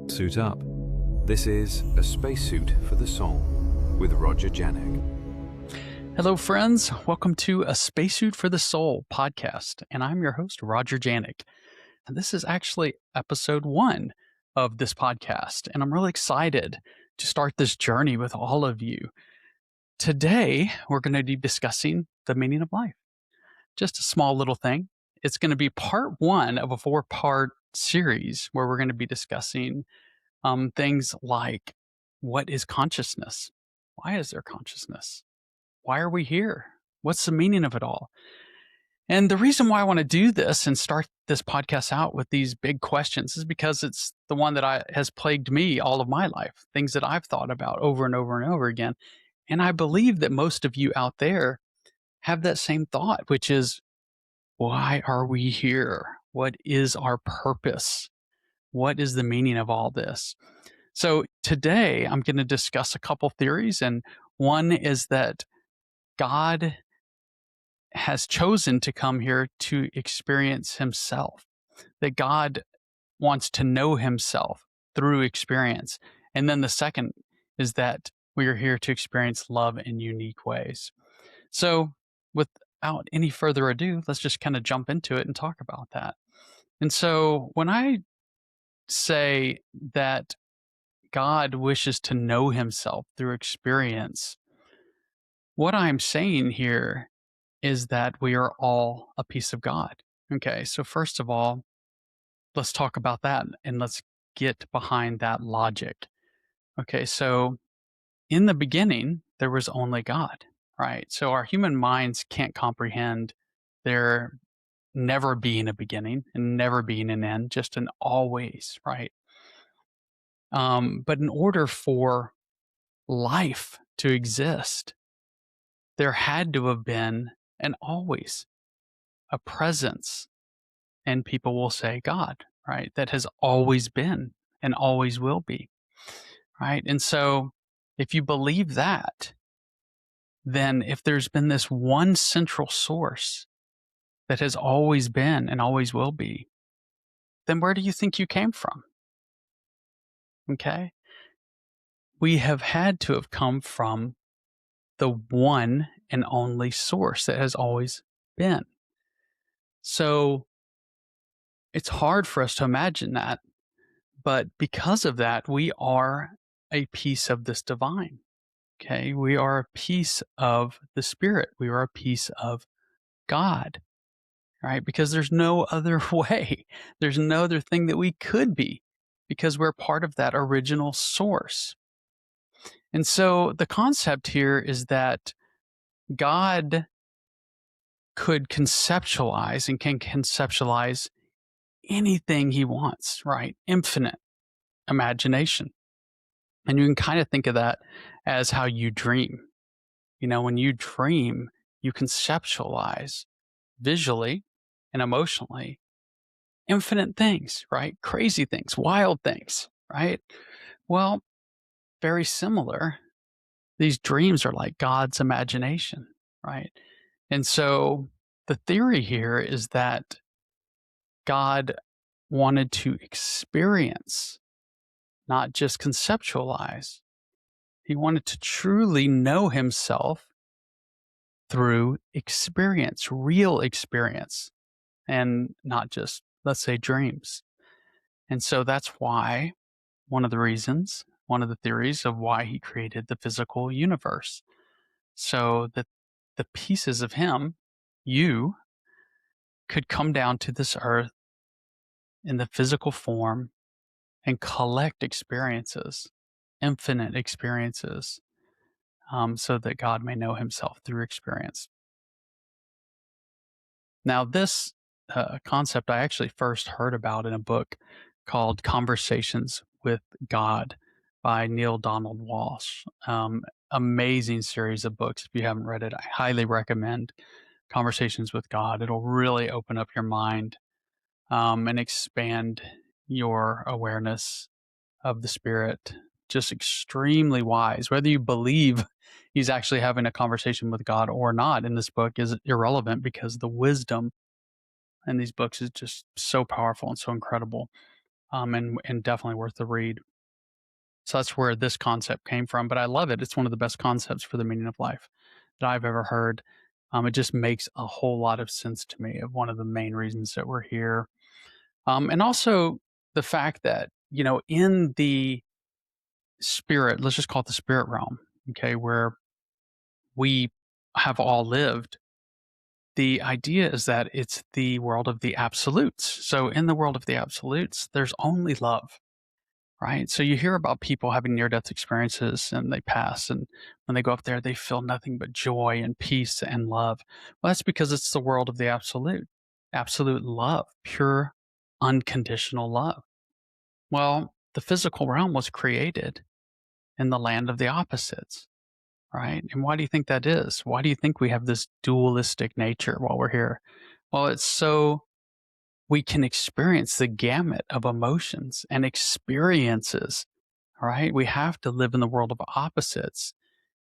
Suit up. This is A Spacesuit for the Soul with Roger Janik. Hello, friends. Welcome to A Spacesuit for the Soul podcast, and I'm your host, Roger Janik. And this is actually episode 1 of this podcast, and I'm really excited to start this journey with all of you. Today, we're going to be discussing the meaning of life. Just a small little thing. It's going to be part 1 of a 4-part series where we're going to be discussing things like, what is consciousness? Why is there consciousness? Why are we here? What's the meaning of it all? And the reason why I want to do this and start this podcast out with these big questions is because it's the one that has plagued me all of my life, things that I've thought about over and over and over again. And I believe that most of you out there have that same thought, which is, why are we here? What is our purpose? What is the meaning of all this? So today I'm going to discuss a couple theories, and one is that God has chosen to come here to experience himself, that God wants to know himself through experience. And then the second is that we are here to experience love in unique ways. So without any further ado, let's just kind of jump into it and talk about that. And so when I say that God wishes to know himself through experience, what I'm saying here is that we are all a piece of God. Okay, so first of all, let's talk about that and let's get behind that logic. Okay, so in the beginning, there was only God, right? So our human minds can't comprehend there never being a beginning and never being an end, just an always, right? But in order for life to exist, there had to have been an always, a presence, and people will say God, right? That has always been and always will be, right? And so if you believe that, then if there's been this one central source that has always been and always will be, then where do you think you came from? Okay? We have had to have come from the one and only source that has always been. So it's hard for us to imagine that, but because of that, we are a piece of this divine. Okay, we are a piece of the Spirit. We are a piece of God, right? Because there's no other way. There's no other thing that we could be, because we're part of that original source. And so the concept here is that God could conceptualize and can conceptualize anything he wants, right? Infinite imagination. And you can kind of think of that as how you dream. You know, when you dream, you conceptualize visually and emotionally infinite things, right? Crazy things, wild things, right? Well, very similar. These dreams are like God's imagination, right? And so the theory here is that God wanted to experience, not just conceptualize. He wanted to truly know himself through experience, real experience, and not just, let's say, dreams. And so that's why one of the theories of why he created the physical universe, so that the pieces of him, you, could come down to this earth in the physical form and collect experiences, infinite experiences, so that God may know himself through experience. Now, this concept I actually first heard about in a book called Conversations with God by Neil Donald Walsh. Amazing series of books. If you haven't read it, I highly recommend Conversations with God. It'll really open up your mind and expand your awareness of the Spirit. Just extremely wise. Whether you believe he's actually having a conversation with God or not in this book is irrelevant, because the wisdom in these books is just so powerful and so incredible. and definitely worth the read. So that's where this concept came from, but I love it. It's one of the best concepts for the meaning of life that I've ever heard. It just makes a whole lot of sense to me of one of the main reasons that we're here. And also the fact that, in the spirit, let's just call it the spirit realm, okay, where we have all lived, the idea is that it's the world of the absolutes. So in the world of the absolutes, there's only love. Right. So you hear about people having near death experiences and they pass. And when they go up there, they feel nothing but joy and peace and love. Well, that's because it's the world of the absolute love, pure, unconditional love. Well, the physical realm was created in the land of the opposites. Right. And why do you think that is? Why do you think we have this dualistic nature while we're here? Well, it's so we can experience the gamut of emotions and experiences. All right. We have to live in the world of opposites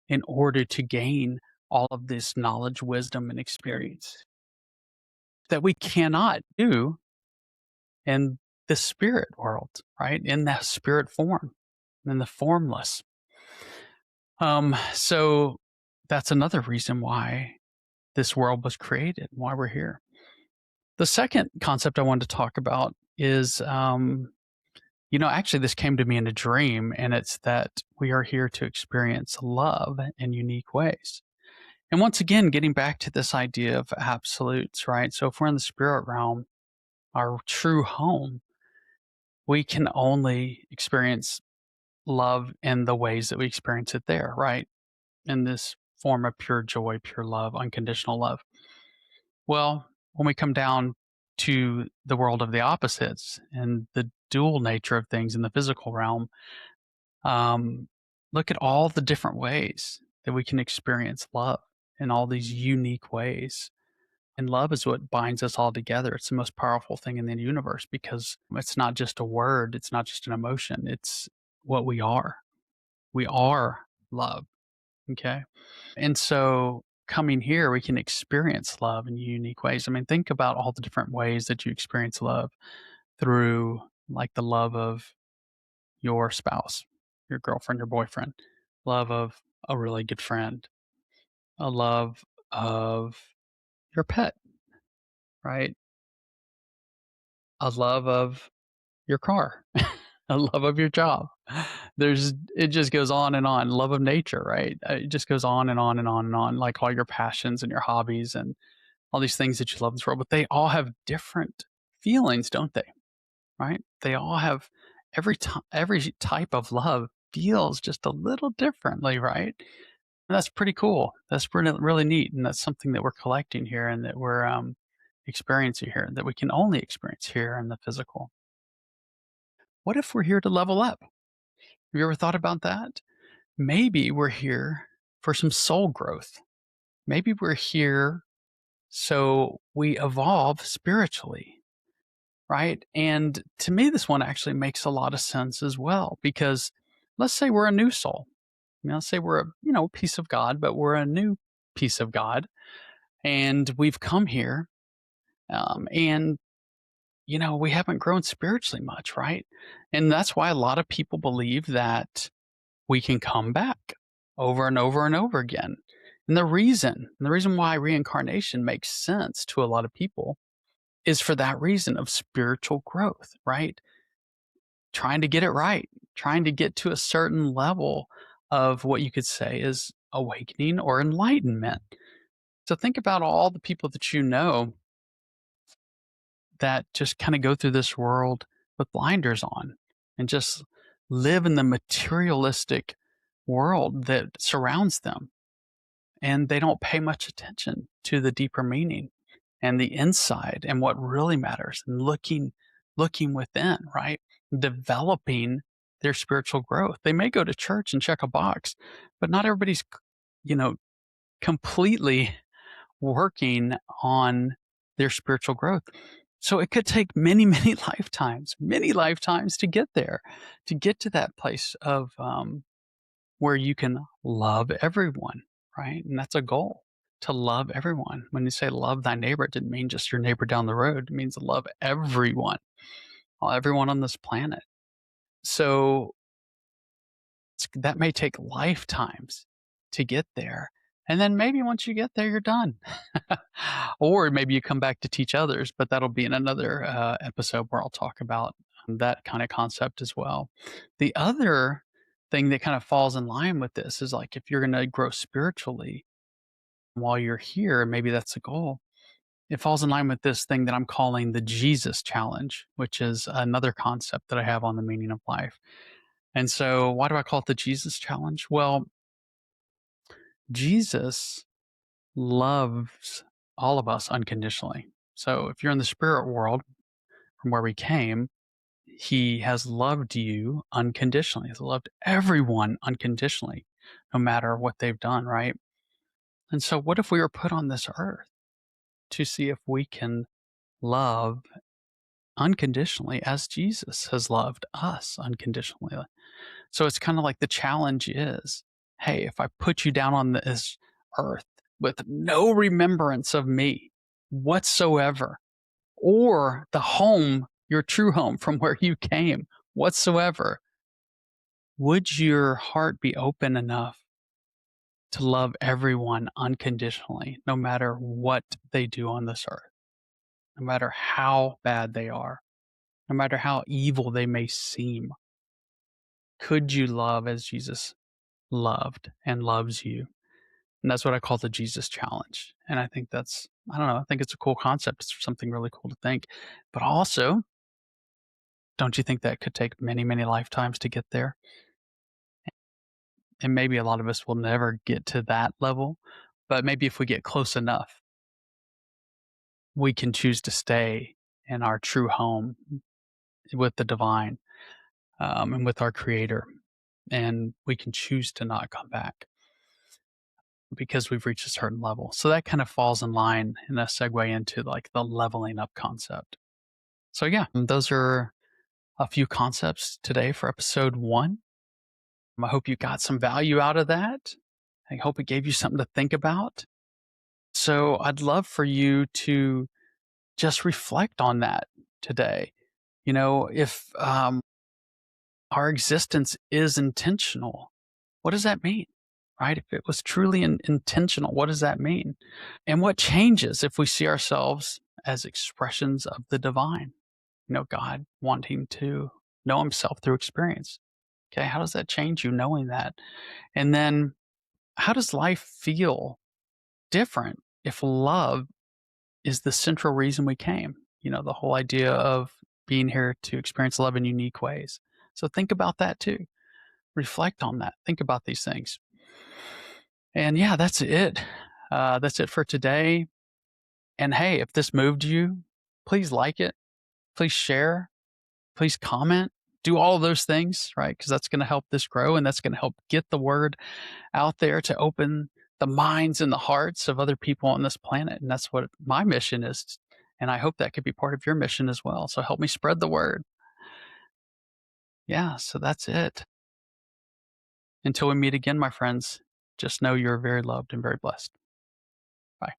in order to gain all of this knowledge, wisdom, and experience that we cannot do in the spirit world, right? In that spirit form, in the formless. So that's another reason why this world was created, why we're here. The second concept I wanted to talk about is actually, this came to me in a dream, and it's that we are here to experience love in unique ways. And once again, getting back to this idea of absolutes, right? So if we're in the spirit realm, our true home, we can only experience love in the ways that we experience it there, right? In this form of pure joy, pure love, unconditional love. Well, when we come down to the world of the opposites and the dual nature of things in the physical realm, Um, look at all the different ways that we can experience love in all these unique ways. And love is what binds us all together. It's the most powerful thing in the universe because it's not just a word, it's not just an emotion, it's what we are. We are love. Okay. And so coming here, we can experience love in unique ways. I mean, think about all the different ways that you experience love through like the love of your spouse, your girlfriend, your boyfriend, love of a really good friend, a love of your pet, right? A love of your car, a love of your job. It just goes on and on. Love of nature, right? It just goes on and on and on and on, like all your passions and your hobbies and all these things that you love in this world. But they all have different feelings, don't they? Right? They all have every type of love feels just a little differently, right? And that's pretty cool. That's pretty really neat, and that's something that we're collecting here and that we're experiencing here that we can only experience here in the physical. What if we're here to level up? Have you ever thought about that? Maybe we're here for some soul growth. Maybe we're here so we evolve spiritually, right? And to me, this one actually makes a lot of sense as well, because let's say we're a new soul. Let's say we're a piece of God, but we're a new piece of God, and we've come here, and we haven't grown spiritually much, right? And that's why a lot of people believe that we can come back over and over and over again. And the reason why reincarnation makes sense to a lot of people is for that reason of spiritual growth, right? Trying to get it right, trying to get to a certain level of what you could say is awakening or enlightenment. So think about all the people that you know that just kind of go through this world with blinders on and just live in the materialistic world that surrounds them. And they don't pay much attention to the deeper meaning and the inside and what really matters and looking within, right? Developing their spiritual growth. They may go to church and check a box, but not everybody's, you know, completely working on their spiritual growth. So it could take many, many lifetimes to get there, to get to that place of where you can love everyone, right? And that's a goal, to love everyone. When you say love thy neighbor, it didn't mean just your neighbor down the road. It means love everyone. everyone on this planet. So that may take lifetimes to get there. And then maybe once you get there, you're done. Or maybe you come back to teach others, but that'll be in another episode where I'll talk about that kind of concept as well. The other thing that kind of falls in line with this is like if you're going to grow spiritually while you're here, maybe that's the goal. It falls in line with this thing that I'm calling the Jesus challenge, which is another concept that I have on the meaning of life. And so, why do I call it the Jesus challenge? Well, Jesus loves all of us unconditionally. So, if you're in the spirit world from where we came, he has loved you unconditionally. He's loved everyone unconditionally, no matter what they've done, right? And so, what if we were put on this earth to see if we can love unconditionally as Jesus has loved us unconditionally? So it's kind of like the challenge is, hey, if I put you down on this earth with no remembrance of me whatsoever, or the home, your true home from where you came whatsoever, would your heart be open enough to love everyone unconditionally, no matter what they do on this earth, no matter how bad they are, no matter how evil they may seem? Could you love as Jesus loved and loves you? And that's what I call the Jesus challenge. And I think I don't know, I think it's a cool concept. It's something really cool to think. But also, don't you think that could take many, many lifetimes to get there? And maybe a lot of us will never get to that level. But maybe if we get close enough, we can choose to stay in our true home with the divine, and with our creator. And we can choose to not come back because we've reached a certain level. So that kind of falls in line in a segue into like the leveling up concept. So yeah, those are a few concepts today for episode 1. I hope you got some value out of that. I hope it gave you something to think about. So I'd love for you to just reflect on that today. If our existence is intentional, what does that mean? Right? If it was truly intentional, what does that mean? And what changes if we see ourselves as expressions of the divine? God wanting to know himself through experience. Okay, how does that change you knowing that? And then how does life feel different if love is the central reason we came? The whole idea of being here to experience love in unique ways. So think about that too. Reflect on that. Think about these things. And yeah, that's it. That's it for today. And hey, if this moved you, please like it. Please share. Please comment. Do all of those things, right? Because that's going to help this grow and that's going to help get the word out there to open the minds and the hearts of other people on this planet. And that's what my mission is. And I hope that could be part of your mission as well. So help me spread the word. Yeah, so that's it. Until we meet again, my friends, just know you're very loved and very blessed. Bye.